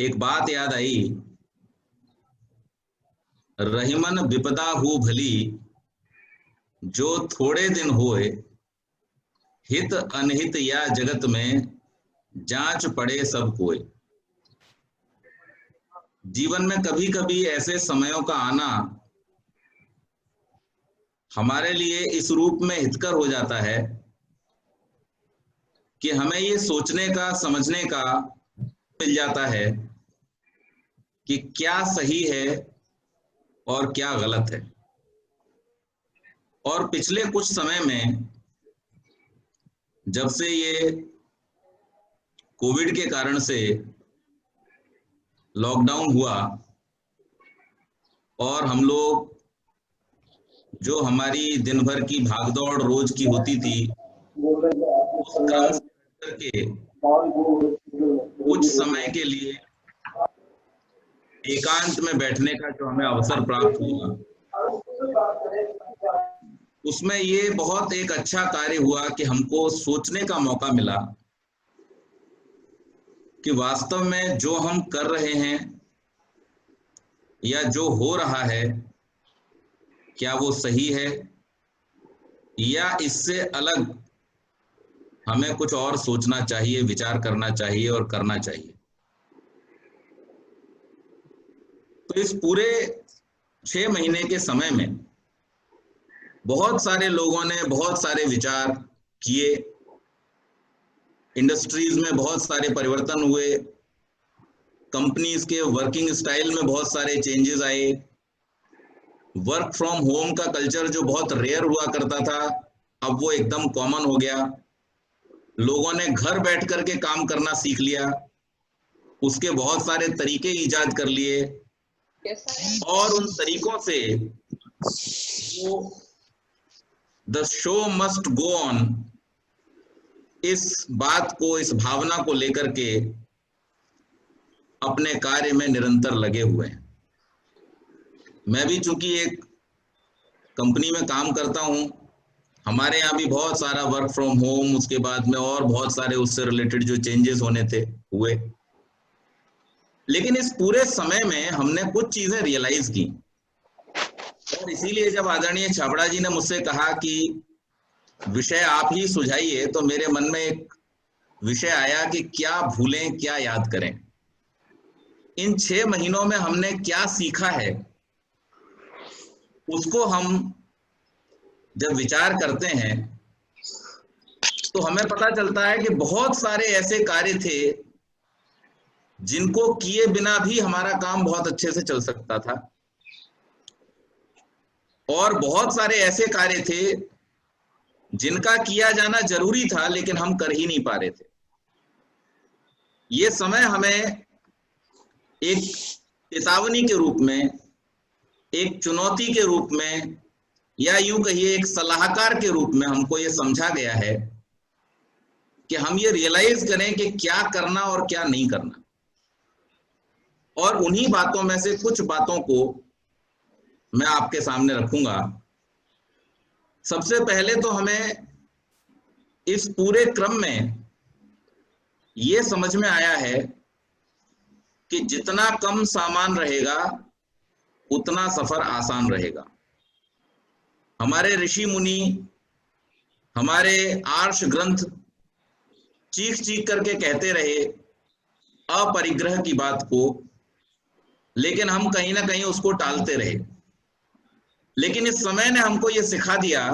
एक बात याद आई, रहीमन विपदा हु भली, जो थोड़े दिन होए, हित अनहित या जगत में जांच पड़े सब कोय। जीवन में कभी कभी ऐसे समयों का आना हमारे लिए इस रूप में हितकर हो जाता है कि हमें ये सोचने का, समझने का मिल जाता है कि क्या सही है और क्या गलत है। और पिछले कुछ समय में जब से ये कोविड के कारण से लॉकडाउन हुआ और हम लोग जो हमारी दिन भर की भागदौड़ रोज की होती थी, उस क्रम से करके कुछ समय के लिए एकांत में बैठने का जो हमें अवसर प्राप्त हुआ, उसमें ये बहुत एक अच्छा कार्य हुआ कि हमको सोचने का मौका मिला कि वास्तव में जो हम कर रहे हैं या जो हो रहा है, क्या वो सही है या इससे अलग हमें कुछ और सोचना चाहिए, विचार करना चाहिए और करना चाहिए। तो इस पूरे 6 महीने के समय में बहुत सारे लोगों ने बहुत सारे विचार किए, इंडस्ट्रीज में बहुत सारे परिवर्तन हुए, कंपनीज के वर्किंग स्टाइल में बहुत सारे चेंजेस आए, वर्क फ्रॉम होम का कल्चर जो बहुत रेयर हुआ करता था, अब वो एकदम कॉमन हो गया। लोगों ने घर बैठ करके काम करना सीख लिया, उसके बहुत सारे तरीके ईजाद कर लिए और उन तरीकों से the show must go on, इस बात को, इस भावना को लेकर के अपने कार्य में निरंतर लगे हुए हैं। मैं भी चूंकि एक कंपनी में काम करता हूं, हमारे यहाँ भी बहुत सारा वर्क फ्रॉम होम, उसके बाद में और बहुत सारे उससे रिलेटेड जो चेंजेस होने थे हुए। लेकिन इस पूरे समय में हमने कुछ चीजें रियलाइज की और इसीलिए जब आदरणीय छाबड़ा जी ने मुझसे कहा कि विषय आप ही सुझाइए, तो मेरे मन में एक विषय आया कि क्या भूलें क्या याद करें। इन 6 महीनों में हमने क्या सीखा है, उसको हम जब विचार करते हैं तो हमें पता चलता है कि बहुत सारे ऐसे कार्य थे जिनको किए बिना भी हमारा काम बहुत अच्छे से चल सकता था और बहुत सारे ऐसे कार्य थे जिनका किया जाना जरूरी था लेकिन हम कर ही नहीं पा रहे थे। ये समय हमें एक चेतावनी के रूप में, एक चुनौती के रूप में, या यूं कहिए एक सलाहकार के रूप में हमको ये समझा गया है कि हम ये रियलाइज करें कि क्या करना और क्या नहीं करना। और उन्हीं बातों में से कुछ बातों को मैं आपके सामने रखूंगा। सबसे पहले तो हमें इस पूरे क्रम में ये समझ में आया है कि जितना कम सामान रहेगा उतना सफर आसान रहेगा। हमारे ऋषि मुनि, हमारे आर्ष ग्रंथ चीख चीख करके कहते रहे अपरिग्रह की बात को, लेकिन हम कहीं ना कहीं उसको टालते रहे। लेकिन इस समय ने हमको ये सिखा दिया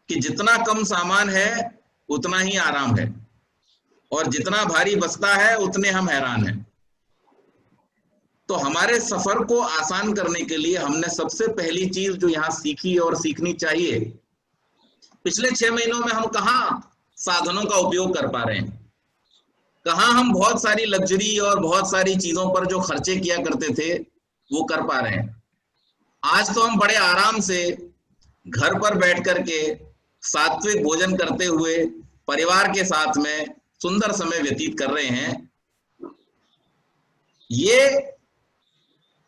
कि जितना कम सामान है उतना ही आराम है और जितना भारी बस्ता है उतने हम हैरान हैं। तो हमारे सफर को आसान करने के लिए हमने सबसे पहली चीज जो यहाँ सीखी और सीखनी चाहिए, पिछले 6 महीनों में हम कहाँ साधनों का उपयोग कर पा रहे हैं, कहाँ हम बहुत सारी लग्जरी और बहुत सारी चीजों पर जो खर्चे किया करते थे वो कर पा रहे हैं। आज तो हम बड़े आराम से घर पर बैठ करके सात्विक भोजन करते हुए परिवार के साथ में सुंदर समय व्यतीत कर रहे हैं। ये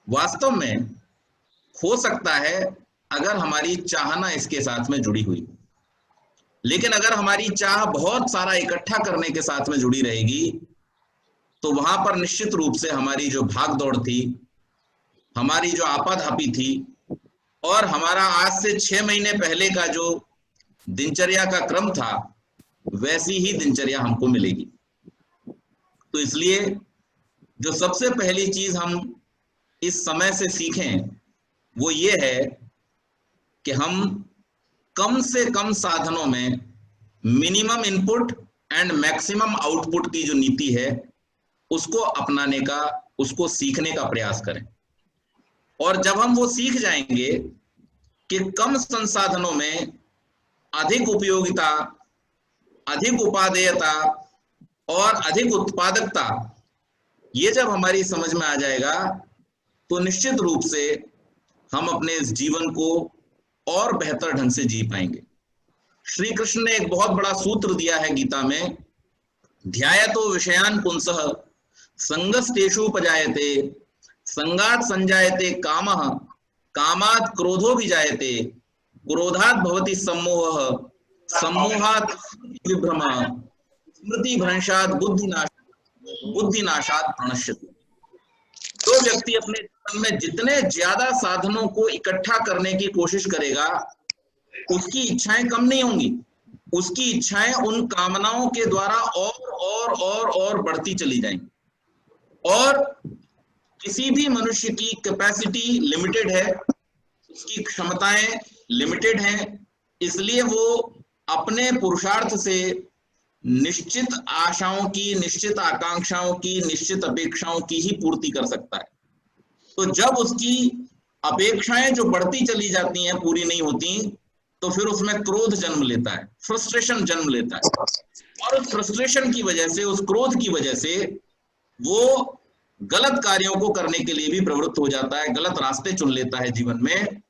वास्तव में हो सकता है अगर हमारी चाहना इसके साथ में जुड़ी हुई, लेकिन अगर हमारी चाह बहुत सारा इकट्ठा करने के साथ में जुड़ी रहेगी तो वहां पर निश्चित रूप से हमारी जो भाग दौड़ थी, हमारी जो आपाधापी थी, और हमारा आज से 6 महीने पहले का जो दिनचर्या का क्रम था, वैसी ही दिनचर्या हमको मिलेगी। तो इसलिए जो सबसे पहली चीज हम इस समय से सीखें वो ये है कि हम कम से कम साधनों में minimum input and maximum output की जो नीति है उसको अपनाने का, उसको सीखने का प्रयास करें। और जब हम वो सीख जाएंगे कि कम संसाधनों में अधिक उपयोगिता, अधिक उपादेयता और अधिक उत्पादकता, ये जब हमारी समझ में आ जाएगा तो निश्चित रूप से हम अपने इस जीवन को और बेहतर ढंग से जी पाएंगे। श्री कृष्ण ने एक बहुत बड़ा सूत्र दिया है गीता में, ध्यायतो विषयान पुंसः संगस्तेषुपजायते संगात् संजायते कामः कामात् क्रोधो विजायते क्रोधात् भवति सम्मोहः सम्मोहात् विभ्रमः स्मृति भ्रंशात् बुद्धिनाशात् प्रणश्यति। जो व्यक्ति अपने जीवन में जितने ज्यादा साधनों को इकट्ठा करने की कोशिश करेगा उसकी इच्छाएं कम नहीं होंगी, उसकी इच्छाएं उन कामनाओं के द्वारा और बढ़ती चली जाएंगी। और किसी भी मनुष्य की कैपेसिटी लिमिटेड है, उसकी क्षमताएं लिमिटेड हैं, इसलिए वो अपने पुरुषार्थ से निश्चित आशाओं की, निश्चित आकांक्षाओं की, निश्चित अपेक्षाओं की ही पूर्ति कर सकता है। तो जब उसकी अपेक्षाएं जो बढ़ती चली जाती हैं, पूरी नहीं होती, तो फिर उसमें क्रोध जन्म लेता है, फ्रस्ट्रेशन जन्म लेता है, और उस फ्रस्ट्रेशन की वजह से, उस क्रोध की वजह से वो गलत कार्यों को करने के लिए भी प्रवृत्त हो जाता है, गलत रास्ते चुन लेता है जीवन में,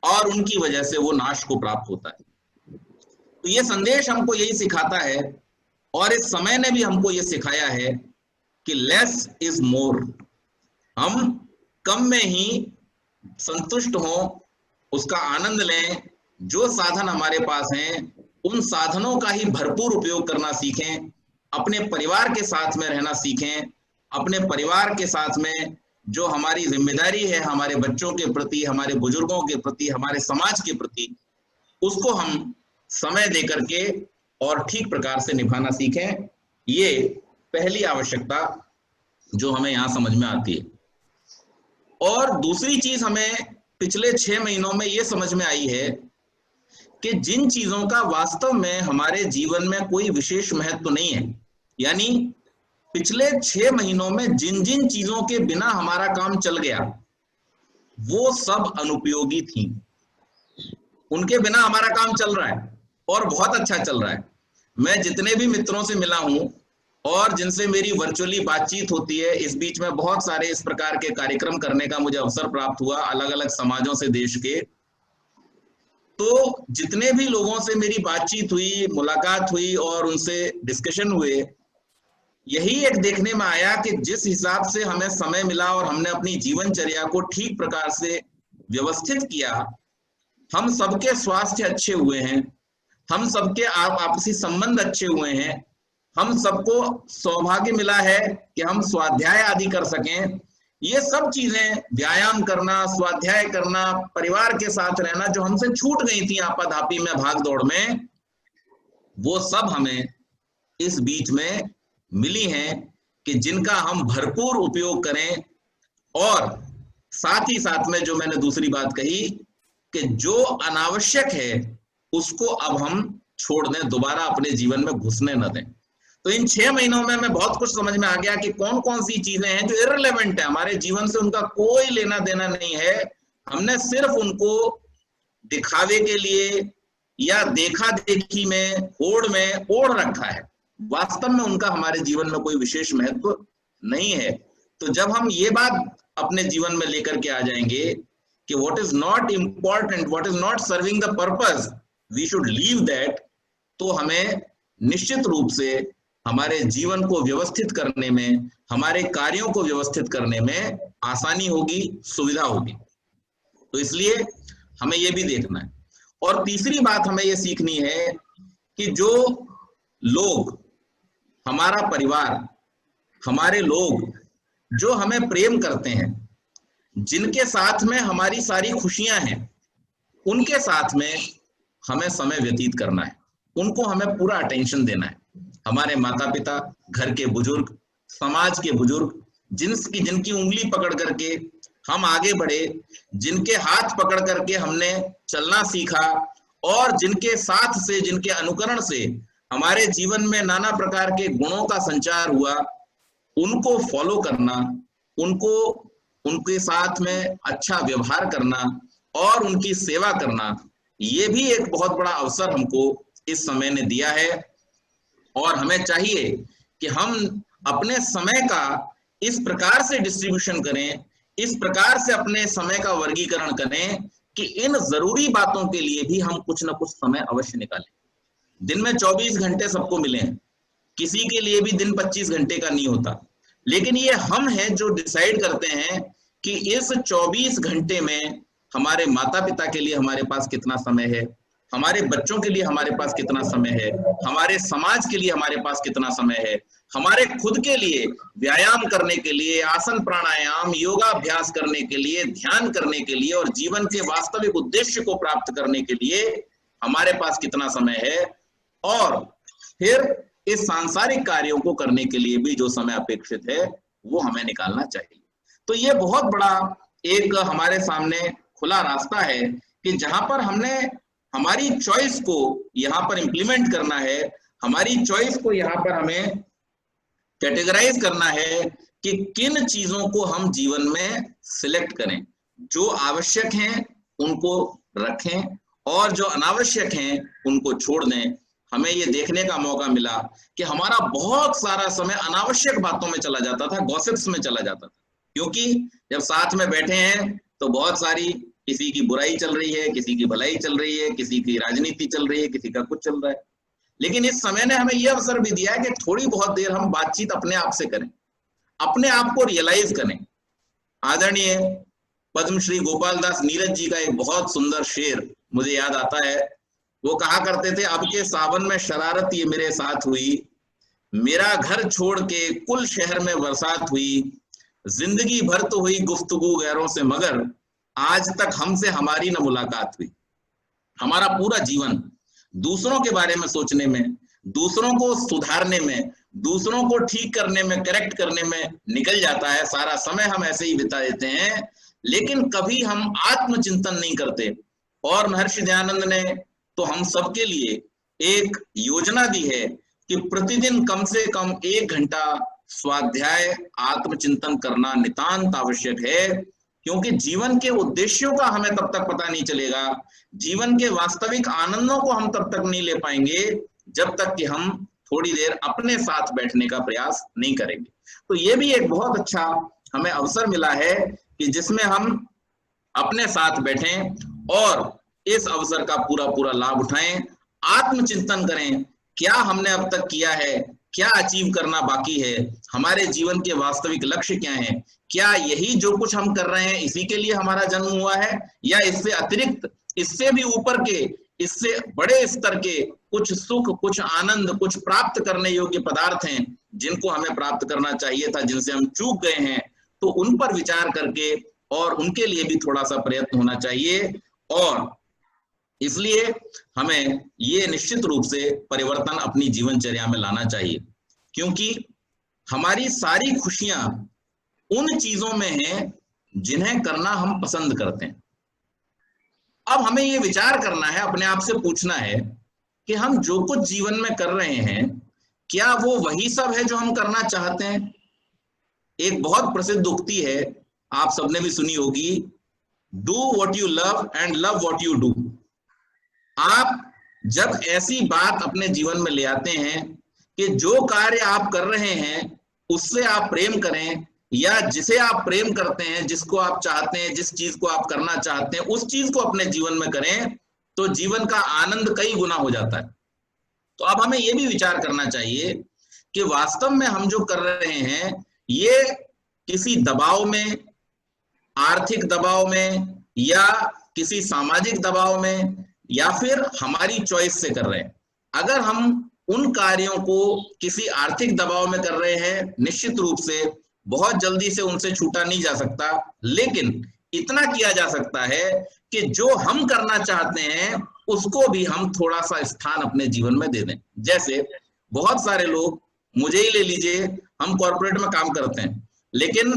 और उनकी वजह से वो नाश को प्राप्त होता है। तो ये संदेश हमको यही सिखाता है, और इस समय ने भी हमको ये सिखाया है कि लेस इज मोर। हम कम में ही संतुष्ट हों, उसका आनंद लें, जो साधन हमारे पास हैं उन साधनों का ही भरपूर उपयोग करना सीखें, अपने परिवार के साथ में रहना सीखें, अपने परिवार के साथ में जो हमारी जिम्मेदारी है हमारे बच्चों के प्रति, हमारे बुजुर्गों के प्रति, हमारे समाज के प्रति, उसको हम समय दे करके और ठीक प्रकार से निभाना सीखें। ये पहली आवश्यकता जो हमें यहां समझ में आती है। और दूसरी चीज हमें पिछले 6 महीनों में ये समझ में आई है कि जिन चीजों का वास्तव में हमारे जीवन में कोई विशेष महत्व नहीं है, यानी पिछले 6 महीनों में जिन जिन चीजों के बिना हमारा काम चल गया वो सब अनुपयोगी थी। उनके बिना हमारा काम चल रहा है और बहुत अच्छा चल रहा है। मैं जितने भी मित्रों से मिला हूं और जिनसे मेरी वर्चुअली बातचीत होती है, इस बीच में बहुत सारे इस प्रकार के कार्यक्रम करने का मुझे अवसर प्राप्त हुआ अलग अलग समाजों से, देश के। तो जितने भी लोगों से मेरी बातचीत हुई, मुलाकात हुई और उनसे डिस्कशन हुए, यही एक देखने में आया कि जिस हिसाब से हमें समय मिला और हमने अपनी जीवनचर्या को ठीक प्रकार से व्यवस्थित किया, हम सबके स्वास्थ्य अच्छे हुए हैं, हम सबके आपसी संबंध अच्छे हुए हैं, हम सबको सौभाग्य मिला है कि हम स्वाध्याय आदि कर सकें। ये सब चीजें, व्यायाम करना, स्वाध्याय करना, परिवार के साथ रहना, जो हमसे छूट गई थी आपाधापी में, भाग दौड़ में, वो सब हमें इस बीच में मिली हैं कि जिनका हम भरपूर उपयोग करें। और साथ ही साथ में जो मैंने दूसरी बात कही कि जो अनावश्यक है उसको अब हम छोड़ दें, दोबारा अपने जीवन में घुसने न दें। तो इन 6 महीनों में मैं बहुत कुछ समझ में आ गया कि कौन कौन सी चीजें हैं जो इररिलेवेंट है, हमारे जीवन से उनका कोई लेना देना नहीं है। हमने सिर्फ उनको दिखावे के लिए या देखा देखी में, होड़ में ओढ़ रखा है, वास्तव में उनका हमारे जीवन में कोई विशेष महत्व नहीं है। तो जब हम ये बात अपने जीवन में लेकर के आ जाएंगे कि what is not important, what is not serving the purpose, we should leave that, तो हमें निश्चित रूप से हमारे जीवन को व्यवस्थित करने में, हमारे कार्यों को व्यवस्थित करने में आसानी होगी, सुविधा होगी। तो इसलिए हमें यह भी देखना है। और तीसरी बात हमें यह सीखनी है कि जो लोग, हमारा परिवार हमारे लोग जो हमें प्रेम करते हैं, जिनके साथ में हमारी सारी खुशियां हैं, उनके साथ में हमें समय व्यतीत करना है, उनको हमें पूरा अटेंशन देना है। हमारे माता पिता, घर के बुजुर्ग, समाज के बुजुर्ग, जिनकी उंगली पकड़ करके हम आगे बढ़े, जिनके हाथ पकड़ करके हमने चलना सीखा, और जिनके साथ से, जिनके अनुकरण से हमारे जीवन में नाना प्रकार के गुणों का संचार हुआ, उनको फॉलो करना, उनको, उनके साथ में अच्छा व्यवहार करना और उनकी सेवा करना, ये भी एक बहुत बड़ा अवसर हमको इस समय ने दिया है। और हमें चाहिए कि हम अपने समय का इस प्रकार से डिस्ट्रीब्यूशन करें, इस प्रकार से अपने समय का वर्गीकरण करें कि इन जरूरी बातों के लिए भी हम कुछ ना कुछ समय अवश्य निकालें। दिन में 24 घंटे सबको मिले हैं, किसी के लिए भी दिन 25 घंटे का नहीं होता, लेकिन ये हम हैं जो डिसाइड करते हैं कि इस 24 घंटे में हमारे माता पिता के लिए हमारे पास कितना समय है, हमारे बच्चों के लिए हमारे पास कितना समय है, हमारे समाज के लिए हमारे पास कितना समय है, हमारे खुद के लिए व्यायाम करने के लिए, आसन प्राणायाम, योगाभ्यास करने के लिए, ध्यान करने के लिए और जीवन के वास्तविक उद्देश्य को प्राप्त करने के लिए हमारे पास कितना समय है, और फिर इस सांसारिक कार्यों को करने के लिए भी जो समय अपेक्षित है वो हमें निकालना चाहिए। तो ये बहुत बड़ा एक हमारे सामने खुला रास्ता है कि जहां पर हमने हमारी चॉइस को यहाँ पर इंप्लीमेंट करना है, हमारी चॉइस को यहाँ पर हमें कैटेगराइज करना है कि किन चीजों को हम जीवन में सिलेक्ट करें। जो आवश्यक हैं उनको रखें और जो अनावश्यक हैं उनको छोड़ दें। हमें ये देखने का मौका मिला कि हमारा बहुत सारा समय अनावश्यक बातों में चला जाता था, गॉसिप्स में चला जाता था, क्योंकि जब साथ में बैठे हैं तो बहुत सारी, किसी की बुराई चल रही है, किसी की भलाई चल रही है, किसी की राजनीति चल रही है, किसी का कुछ चल रहा है। लेकिन इस समय ने हमें यह अवसर भी दिया है कि थोड़ी बहुत देर हम बातचीत अपने आप से करें, अपने आप को रियलाइज करें। आदरणीय पद्मश्री गोपाल दास नीरज जी का एक बहुत सुंदर शेर मुझे याद आता है। वो कहा करते थे, अब के सावन में शरारत ये मेरे साथ हुई, मेरा घर छोड़ के कुल शहर में बरसात हुई, जिंदगी भर तो हुई गुफ्तगू गैरों से, मगर आज तक हमसे हमारी न मुलाकात हुई। हमारा पूरा जीवन दूसरों के बारे में सोचने में, दूसरों को सुधारने में, दूसरों को ठीक करने में, करेक्ट करने में निकल जाता है। सारा समय हम ऐसे ही बिता देते हैं, लेकिन कभी हम आत्मचिंतन नहीं करते। और महर्षि दयानंद ने तो हम सबके लिए एक योजना दी है कि प्रतिदिन कम से कम 1 घंटा स्वाध्याय, आत्मचिंतन करना नितांत आवश्यक है, क्योंकि जीवन के उद्देश्यों का हमें तब तक पता नहीं चलेगा, जीवन के वास्तविक आनंदों को हम तब तक नहीं ले पाएंगे जब तक कि हम थोड़ी देर अपने साथ बैठने का प्रयास नहीं करेंगे। तो ये भी एक बहुत अच्छा हमें अवसर मिला है कि जिसमें हम अपने साथ बैठें और इस अवसर का पूरा पूरा लाभ उठाएं, आत्मचिंतन करें, क्या हमने अब तक किया है, क्या अचीव करना बाकी है, हमारे जीवन के वास्तविक लक्ष्य क्या हैं, क्या यही जो कुछ हम कर रहे हैं इसी के लिए हमारा जन्म हुआ है, या इससे अतिरिक्त, इससे भी ऊपर के, इससे बड़े स्तर के कुछ सुख, कुछ आनंद, कुछ प्राप्त करने योग्य पदार्थ हैं जिनको हमें प्राप्त करना चाहिए था, जिनसे हम चूक गए हैं। तो उन पर विचार करके और उनके लिए भी थोड़ा सा प्रयत्न होना चाहिए। और इसलिए हमें ये निश्चित रूप से परिवर्तन अपनी जीवनचर्या में लाना चाहिए, क्योंकि हमारी सारी खुशियां उन चीजों में हैं जिन्हें करना हम पसंद करते हैं। अब हमें ये विचार करना है, अपने आप से पूछना है कि हम जो कुछ जीवन में कर रहे हैं, क्या वो वही सब है जो हम करना चाहते हैं? एक बहुत प्रसिद्ध उक्ति है, आप सबने भी सुनी होगी, do what you love and love what you do. आप जब ऐसी बात अपने जीवन में ले आते हैं कि जो कार्य आप कर रहे हैं उससे आप प्रेम करें, या जिसे आप प्रेम करते हैं, जिसको आप चाहते हैं, जिस चीज को आप करना चाहते हैं, उस चीज को अपने जीवन में करें, तो जीवन का आनंद कई गुना हो जाता है। तो अब हमें यह भी विचार करना चाहिए कि वास्तव में हम जो कर रहे हैं ये किसी दबाव में, आर्थिक दबाव में, या किसी सामाजिक दबाव में, या फिर हमारी चॉइस से कर रहे हैं। अगर हम उन कार्यों को किसी आर्थिक दबाव में कर रहे हैं, निश्चित रूप से बहुत जल्दी से उनसे छूटा नहीं जा सकता, लेकिन इतना किया जा सकता है कि जो हम करना चाहते हैं उसको भी हम थोड़ा सा स्थान अपने जीवन में दे दें। जैसे बहुत सारे लोग, मुझे ही ले लीजिए, हम कॉर्पोरेट में काम करते हैं, लेकिन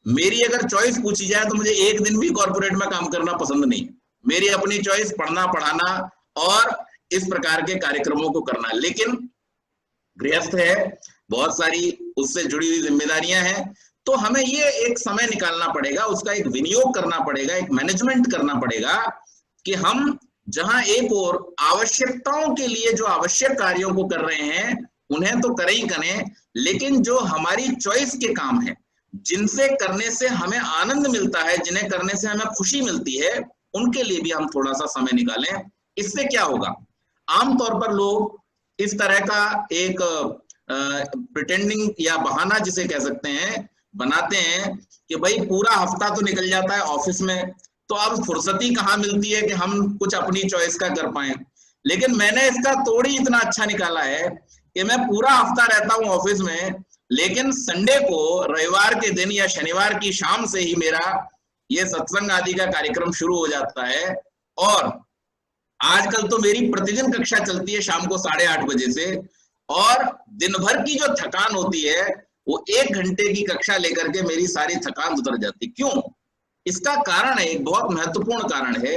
मेरी अगर चॉइस पूछी जाए तो मुझे एक दिन भी कॉर्पोरेट में काम करना पसंद नहीं है। मेरी अपनी चॉइस पढ़ना, पढ़ाना और इस प्रकार के कार्यक्रमों को करना। लेकिन गृहस्थ है, बहुत सारी उससे जुड़ी हुई जिम्मेदारियां हैं, तो हमें ये एक समय निकालना पड़ेगा, उसका एक विनियोग करना पड़ेगा, एक मैनेजमेंट करना पड़ेगा कि हम जहां एक और आवश्यकताओं के लिए जो आवश्यक कार्यों को कर रहे हैं उन्हें तो करें ही करें, लेकिन जो हमारी चॉइस के काम है, जिनसे करने से हमें आनंद मिलता है, जिन्हें करने से हमें खुशी मिलती है, उनके लिए भी हम थोड़ा सा समय निकालें। इससे क्या होगा, आमतौर पर लोग इस तरह का एक प्रिटेंडिंग या बहाना जिसे कह सकते हैं बनाते हैं कि भाई पूरा हफ्ता तो निकल जाता है ऑफिस में, तो अब फुर्सत ही कहाँ मिलती है कि हम कुछ अपनी चॉइस का कर पाए। लेकिन मैंने इसका तोड़ ही इतना अच्छा निकाला है कि मैं पूरा हफ्ता रहता हूँ ऑफिस में, लेकिन संडे को, रविवार के दिन या शनिवार की शाम से ही मेरा ये सत्संग आदि का कार्यक्रम शुरू हो जाता है। और आजकल तो मेरी प्रतिदिन कक्षा चलती है शाम को 8:30 बजे से, और दिन भर की जो थकान होती है वो 1 घंटे की कक्षा लेकर के मेरी सारी थकान उतर जाती। क्यों? इसका कारण है, एक बहुत महत्वपूर्ण कारण है,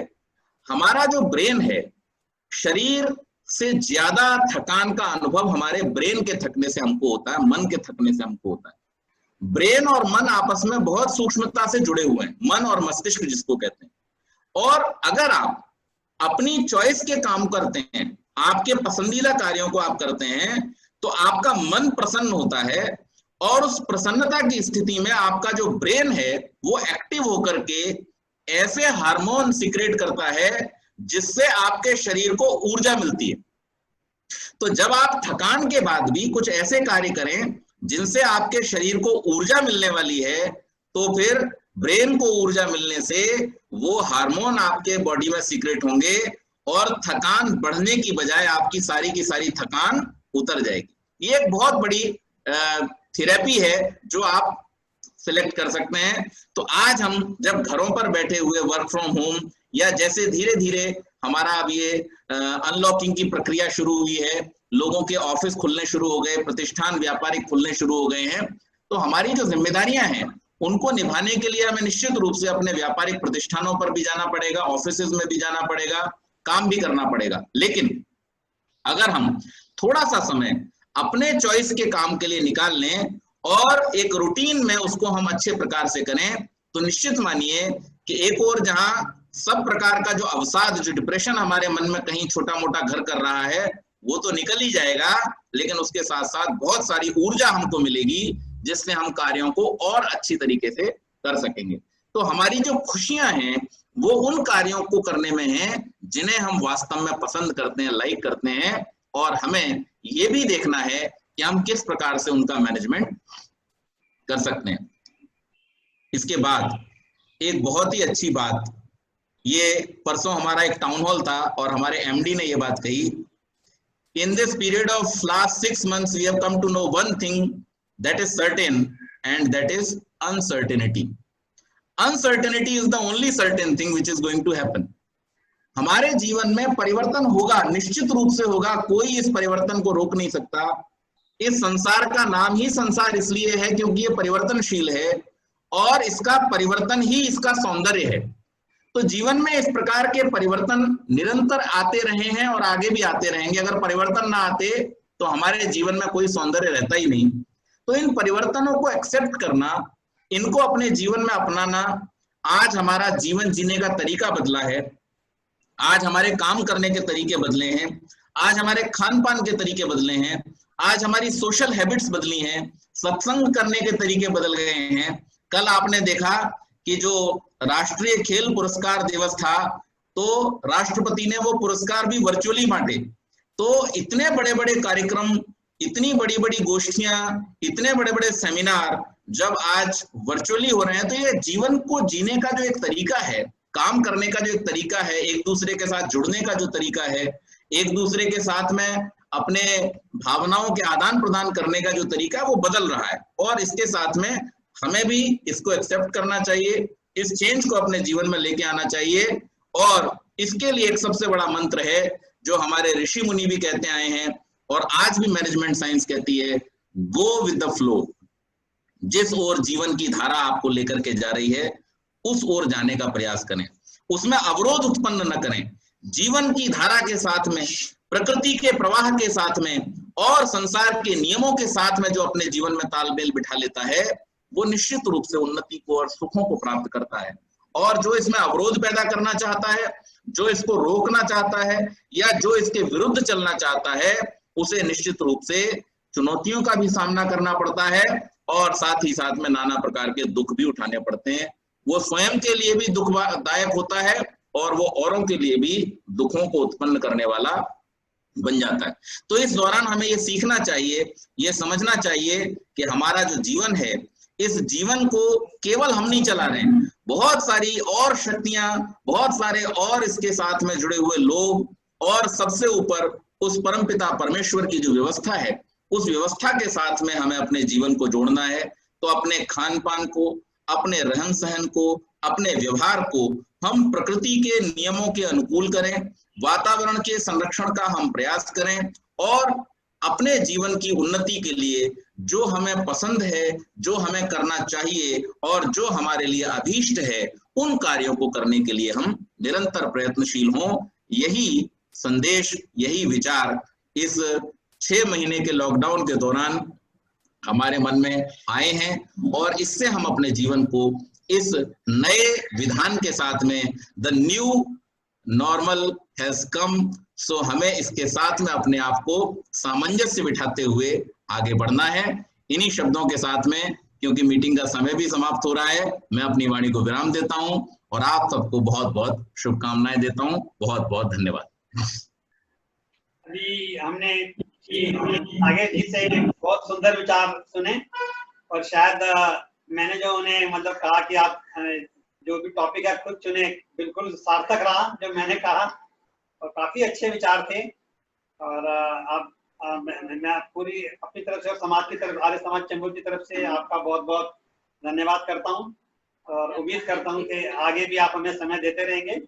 हमारा जो ब्रेन है, शरीर से ज्यादा थकान का अनुभव हमारे ब्रेन के थकने से हमको होता है, मन के थकने से हमको होता है। ब्रेन और मन आपस में बहुत सूक्ष्मता से जुड़े हुए हैं, मन और मस्तिष्क जिसको कहते हैं। और अगर आप अपनी चॉइस के काम करते हैं, आपके पसंदीदा कार्यों को आप करते हैं, तो आपका मन प्रसन्न होता है, और उस प्रसन्नता की स्थिति में आपका जो ब्रेन है वो एक्टिव होकर के ऐसे हार्मोन सीक्रेट करता है जिससे आपके शरीर को ऊर्जा मिलती है। तो जब आप थकान के बाद भी कुछ ऐसे कार्य करें जिनसे आपके शरीर को ऊर्जा मिलने वाली है, तो फिर ब्रेन को ऊर्जा मिलने से वो हार्मोन आपके बॉडी में सीक्रेट होंगे और थकान बढ़ने की बजाय आपकी सारी की सारी थकान उतर जाएगी। ये एक बहुत बड़ी थेरेपी है जो आप सिलेक्ट कर सकते हैं। तो आज हम जब घरों पर बैठे हुए वर्क फ्रॉम होम, या जैसे धीरे धीरे हमारा अब ये अनलॉकिंग की प्रक्रिया शुरू हुई है, लोगों के ऑफिस खुलने शुरू हो गए, प्रतिष्ठान व्यापारिक खुलने शुरू हो गए हैं, तो हमारी जो जिम्मेदारियां हैं उनको निभाने के लिए हमें निश्चित रूप से अपने व्यापारिक प्रतिष्ठानों पर भी जाना पड़ेगा, ऑफिसेज में भी जाना पड़ेगा, काम भी करना पड़ेगा। लेकिन अगर हम थोड़ा सा समय अपने चॉइस के काम के लिए निकाल लें और एक रूटीन में उसको हम अच्छे प्रकार से करें, तो निश्चित मानिए कि एक और जहां सब प्रकार का जो अवसाद, जो डिप्रेशन हमारे मन में कहीं छोटा मोटा घर कर रहा है, वो तो निकल ही जाएगा, लेकिन उसके साथ साथ बहुत सारी ऊर्जा हमको मिलेगी जिससे हम कार्यों को और अच्छी तरीके से कर सकेंगे। तो हमारी जो खुशियां हैं वो उन कार्यों को करने में हैं जिन्हें हम वास्तव में पसंद करते हैं, लाइक करते हैं, और हमें ये भी देखना है कि हम किस प्रकार से उनका मैनेजमेंट कर सकते हैं। इसके बाद एक बहुत ही अच्छी बात, ये परसों हमारा एक टाउन हॉल था और हमारे एमडी ने ये बात कही, in this period of last 6 months we have come to know one thing that is certain, and that is uncertainty. Uncertainty is the only certain thing which is going to happen. हमारे जीवन में परिवर्तन होगा, निश्चित रूप से होगा, कोई इस परिवर्तन को रोक नहीं सकता। इस संसार का नाम ही संसार इसलिए है क्योंकि ये परिवर्तनशील है, और इसका परिवर्तन ही इसका सौंदर्य है। तो जीवन में इस प्रकार के परिवर्तन निरंतर आते रहे हैं और आगे भी आते रहेंगे। अगर परिवर्तन ना आते तो हमारे जीवन में कोई सौंदर्य रहता ही नहीं। तो इन परिवर्तनों को एक्सेप्ट करना, इनको अपने जीवन में अपनाना, आज हमारा जीवन जीने का तरीका बदला है, आज हमारे काम करने के तरीके बदले हैं, आज हमारे खान पान के तरीके बदले हैं, आज हमारी सोशल हैबिट्स बदली हैं, सत्संग करने के तरीके बदल गए हैं। कल आपने देखा कि जो राष्ट्रीय खेल पुरस्कार दिवस था, तो राष्ट्रपति ने वो पुरस्कार भी वर्चुअली बांटे। तो इतने बड़े बड़े कार्यक्रम, इतनी बड़ी बड़ी गोष्ठियां, इतने बड़े बड़े सेमिनार जब आज वर्चुअली हो रहे हैं, तो ये जीवन को जीने का जो एक तरीका है, काम करने का जो एक तरीका है, एक दूसरे के साथ जुड़ने का जो तरीका है, एक दूसरे के साथ में अपने भावनाओं के आदान प्रदान करने का जो तरीका है वो बदल रहा है, और इसके साथ में हमें भी इसको एक्सेप्ट करना चाहिए, इस चेंज को अपने जीवन में लेके आना चाहिए। और इसके लिए एक सबसे बड़ा मंत्र है जो हमारे ऋषि मुनि भी कहते आए हैं और आज भी मैनेजमेंट साइंस कहती है, गो विद द फ्लो। जिस ओर जीवन की धारा आपको लेकर के जा रही है उस ओर जाने का प्रयास करें, उसमें अवरोध उत्पन्न न करें। जीवन की धारा के साथ में, प्रकृति के प्रवाह के साथ में और संसार के नियमों के साथ में जो अपने जीवन में तालमेल बिठा लेता है वो निश्चित रूप से उन्नति को और सुखों को प्राप्त करता है। और जो इसमें अवरोध पैदा करना चाहता है, जो इसको रोकना चाहता है या जो इसके विरुद्ध चलना चाहता है, उसे निश्चित रूप से चुनौतियों का भी सामना करना पड़ता है और साथ ही साथ में नाना प्रकार के दुख भी उठाने पड़ते हैं। वो स्वयं के लिए भी दुखदायक होता है और वो औरों के लिए भी दुखों को उत्पन्न करने वाला बन जाता है। तो इस दौरान हमें ये सीखना चाहिए, ये समझना चाहिए कि हमारा जो जीवन है, इस जीवन को केवल हम नहीं चला रहे हैं, बहुत सारी और शक्तियां, बहुत सारे और इसके साथ में जुड़े हुए लोग और सबसे ऊपर उस परमपिता परमेश्वर की जो व्यवस्था है, उस व्यवस्था के साथ में हमें अपने जीवन को जोड़ना है। तो अपने खान पान को, अपने रहन सहन को, अपने व्यवहार को हम प्रकृति के नियमों के अनुकूल करें, वातावरण के संरक्षण का हम प्रयास करें और अपने जीवन की उन्नति के लिए जो हमें पसंद है, जो हमें करना चाहिए और जो हमारे लिए अभीष्ट है, उन कार्यों को करने के लिए हम निरंतर प्रयत्नशील हों। यही संदेश, यही विचार इस 6 महीने के लॉकडाउन के दौरान हमारे मन में आए हैं और इससे हम अपने जीवन को इस नए विधान के साथ में, the new normal has come, so हमें इसके साथ में अपने आप को सामंजस्य बिठाते हुए आगे बढ़ना है। इन्हीं शब्दों के साथ में, क्योंकि मीटिंग का समय भी समाप्त हो रहा है, मैं अपनी वाणी को विराम देता हूं और आप सबको बहुत बहुत शुभकामनाएं देता हूं। बहुत बहुत धन्यवाद। अभी हमने आगे जी से बहुत सुंदर विचार सुने और शायद मैंने जो उन्हें मतलब कहा कि आप जो भी टॉपिक है खुद चुने, बिल्कुल सार्थक रहा जो मैंने कहा और काफी अच्छे विचार थे। और आप मैं पूरी अपनी तरफ से और समाज की तरफ, आर्य समाज चैम्बूर की तरफ से आपका बहुत बहुत धन्यवाद करता हूं और उम्मीद करता हूं कि आगे भी आप हमें समय देते रहेंगे।